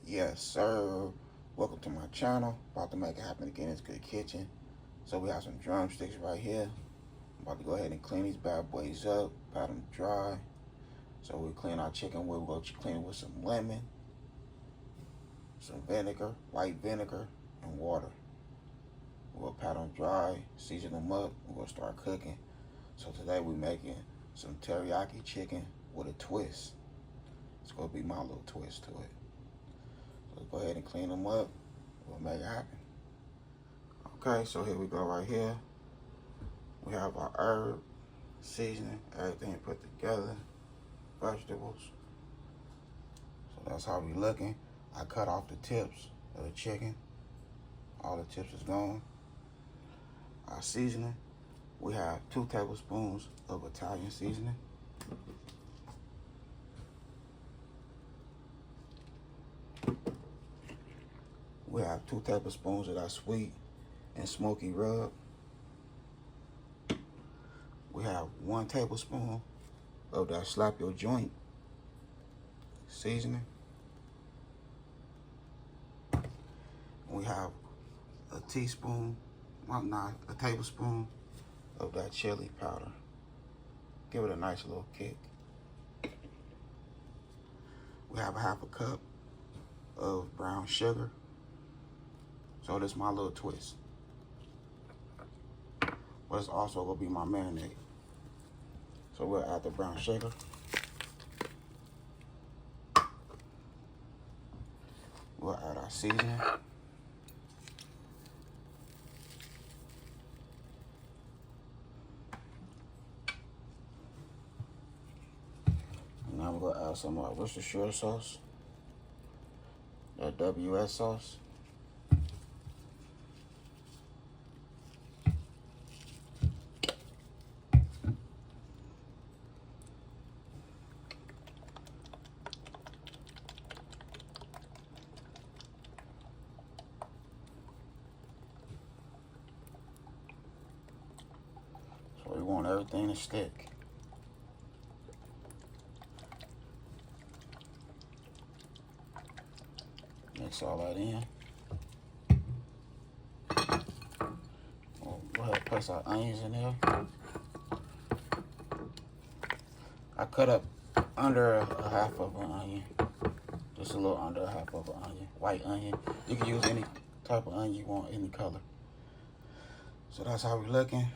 Yes, sir. Welcome to my channel. About to make it happen again. It's Good Kitchen. So we have some drumsticks right here. I'm about to go ahead and clean these bad boys up, pat them dry. So we clean our chicken. We'll go clean it with some lemon, some vinegar, white vinegar, and water. We'll pat them dry, season them up. We're gonna start cooking. So today we're making some teriyaki chicken with a twist. It's gonna be my little twist to it. So go ahead and clean them up. We'll make it happen. Okay, so here we go right here. We have our herb, seasoning, everything put together, vegetables. So that's how we looking. I cut off the tips of the chicken. All the tips is gone. Our seasoning, we have 2 tablespoons of Italian seasoning. We have 2 tablespoons of that sweet and smoky rub. We have 1 tablespoon of that slap your joint seasoning. We have a tablespoon of that chili powder. Give it a nice little kick. We have a 1/2 cup of brown sugar. So this is my little twist. But it's also gonna be my marinade. So we'll add the brown sugar. We'll add our seasoning. And now we're gonna add some of our Worcestershire sauce. That WS sauce. So we want everything to stick. Mix all that in. We'll go ahead and place our onions in there. I cut up under a 1/2 of an onion. Just a little under a 1/2 of an onion. White onion. You can use any type of onion you want, any color. So that's how we're looking.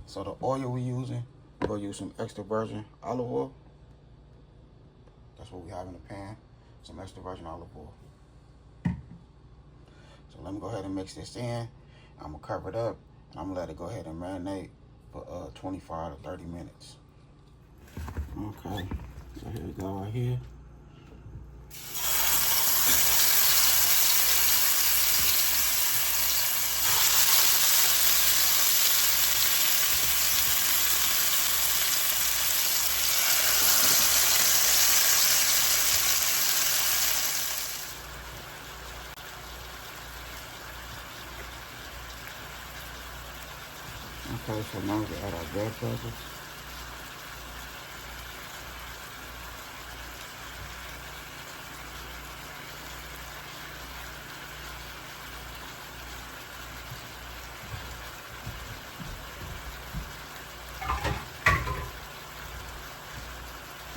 So the oil we're using, we're gonna use some extra virgin olive oil. That's what we have in the pan. Some extra virgin olive oil. So let me go ahead and mix this in. I'm gonna cover it up and I'm gonna let it go ahead and marinate for 25 to 30 minutes. Okay, so here we go right here. Okay, so now we can add our red peppers.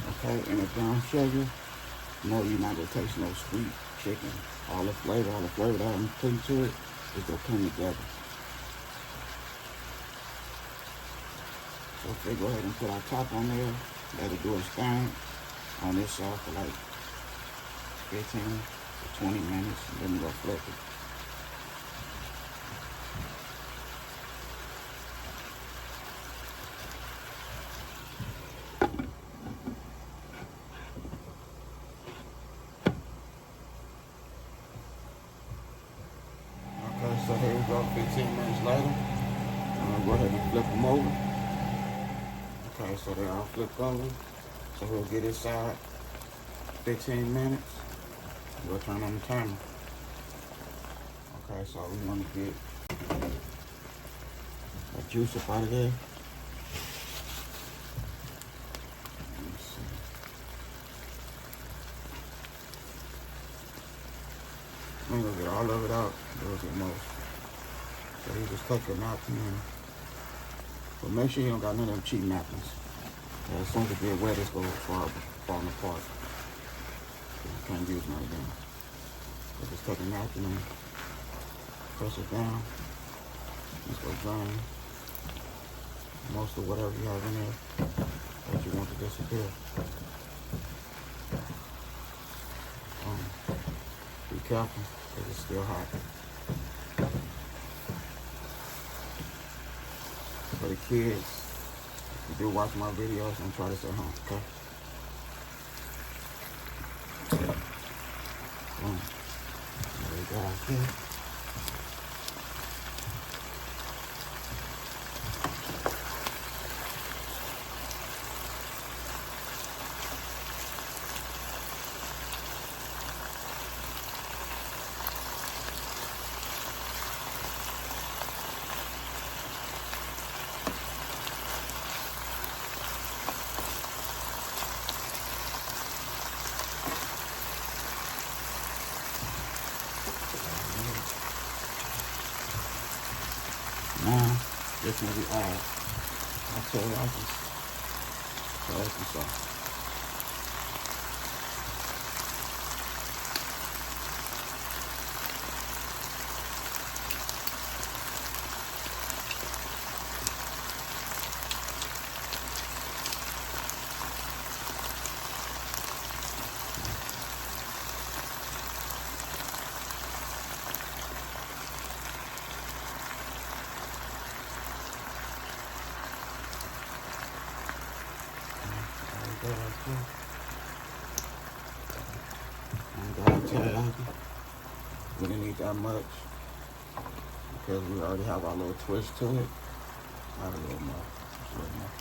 Okay, and the brown sugar. No, you're not gonna taste no sweet chicken. All the flavor that I'm putting to it is gonna come together. So if they go ahead and put our top on there, let it do its thing on this side for like 15 to 20 minutes, and then we're gonna flip it. Okay, so here we go, 15 minutes later. Go ahead and flip them over. Okay, so they're all flipped over. So we'll get this side 15 minutes. We'll turn on the timer. Okay, so we want to get the juice up out of there. Let me see. covers it most. So you just take your napkin in. But make sure you don't got none of them cheap napkins. As soon as it get wet, it's going to start falling apart. So you can't use none of them. So just take a napkin and press it down. Just go drain most of whatever you have in there that you want to disappear. Be careful, because it's still hot. For the kids, if you do watch my videos, don't try this at home, okay? There we go, okay. Now, this will be add my teriyaki sauce. We didn't need that much because we already have our little twist to it. Add a little more. Just a little more.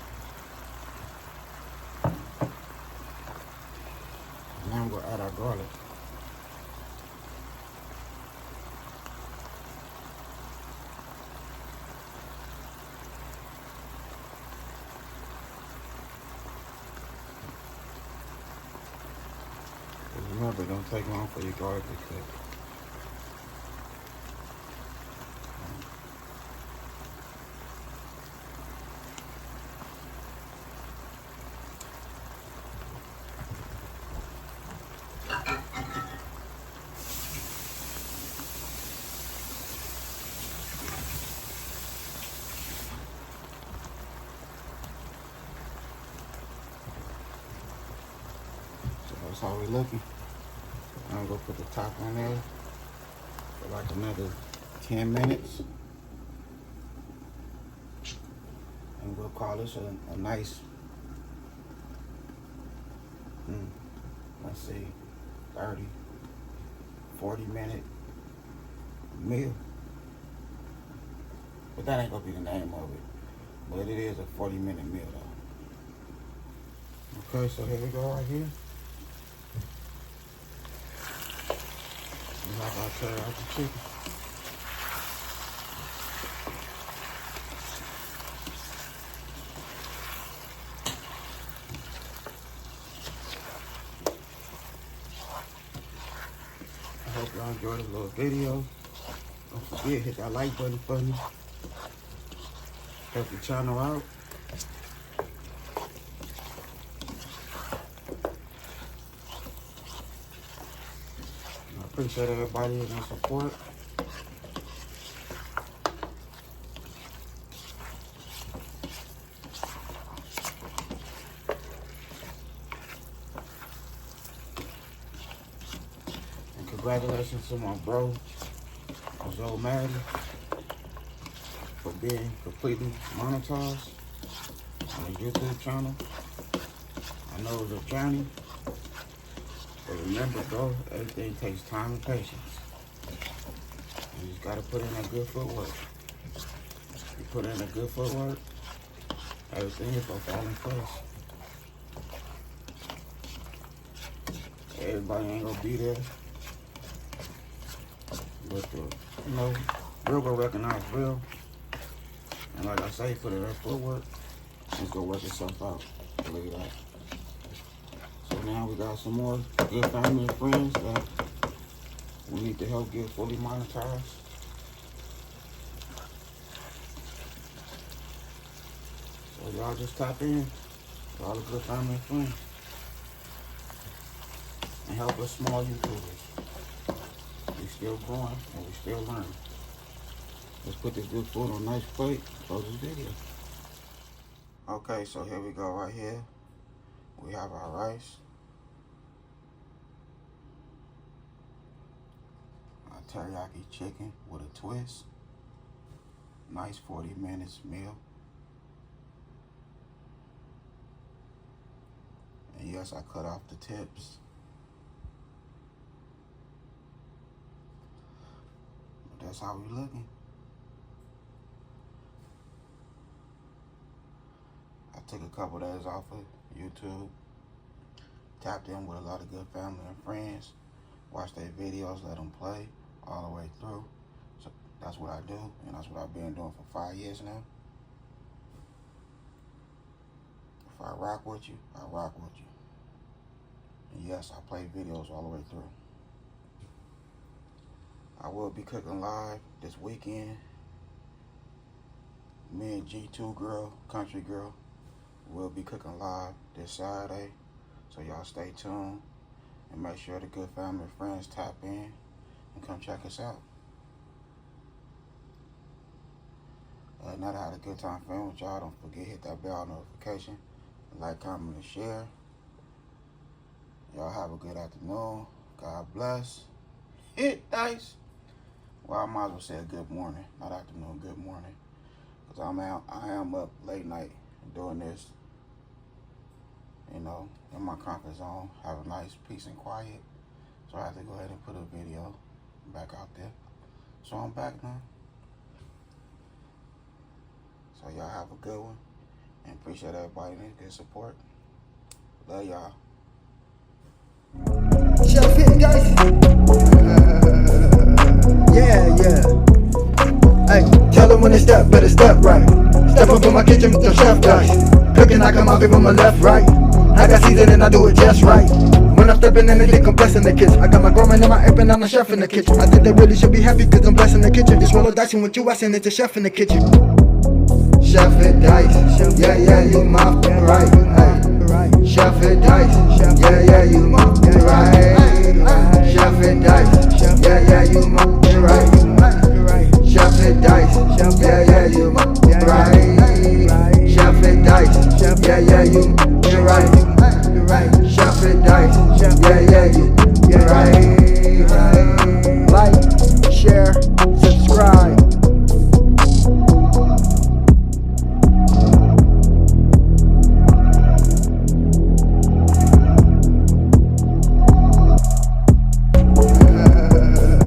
Now we're gonna add our garlic. Remember, it don't take long for your garlic to cook. So that's how we're looking. I'm gonna put the top on there for like another 10 minutes. And we'll call this a nice, let's see, 30, 40-minute meal. But that ain't gonna be the name of it. But it is a 40-minute meal though. Okay, so here we go right here. We have our teriyaki chicken. I hope y'all enjoyed this little video. Don't forget, hit that like button for me. Help the channel out. I appreciate everybody and their support. And congratulations to my bro, Joe Madden, for being completely monetized on the YouTube channel. I know it was a journey. But remember, bro, everything takes time and patience. You just gotta put in that good footwork. You put in a good footwork, everything is gonna fall in place. Everybody ain't gonna be there. But real gonna recognize real. And like I say, put in that footwork, it's gonna work itself out. Believe that. So now we got some more good family and friends that we need to help get fully monetized. y'all just tap in. All the good family and friends. And help us small YouTubers. We still growing and we still learning. Let's put this good food on a nice plate. Close this video. Okay, so here we go right here. We have our rice. Our teriyaki chicken with a twist. Nice 40 minutes meal. And yes, I cut off the tips. But that's how we looking. I took a couple days off of YouTube. Tapped in with a lot of good family and friends. Watched their videos, let them play all the way through. So that's what I do, and that's what I've been doing for 5 years now. If I rock with you, I rock with you. And yes, I play videos all the way through. I will be cooking live this weekend. Me and G2 girl, country girl, will be cooking live this Saturday. So y'all stay tuned and make sure the good family and friends tap in and come check us out. Now that I had a good time filming with y'all, don't forget hit that bell notification, like, comment, and share. Y'all have a good afternoon. God bless. Hit dice. Well, I might as well say a good morning, not afternoon, good morning. Because I am up late night doing this, you know, in my comfort zone, have a nice peace and quiet. So I have to go ahead and put a video back out there. So I'm back now. So y'all have a good one, and appreciate everybody and good support. Love y'all. Chef hitting, guys. Yeah. Hey, tell them when they step, better step right. Step up in my kitchen with the chef guys. Cooking, I come out from my left, right. I got season and I do it just right. When I'm stepping in, they think I'm blessing the kitchen. I got my grandma in my apron, I'm a chef in the kitchen. I think they really should be happy cause I'm blessing the kitchen. Just roll a dice and what you asking, it's a chef in the kitchen. Chef it dice, yeah, you my right. Hey. Chef it dice, yeah, you my right. Chef it dice, yeah, you my right. Chef it dice, yeah.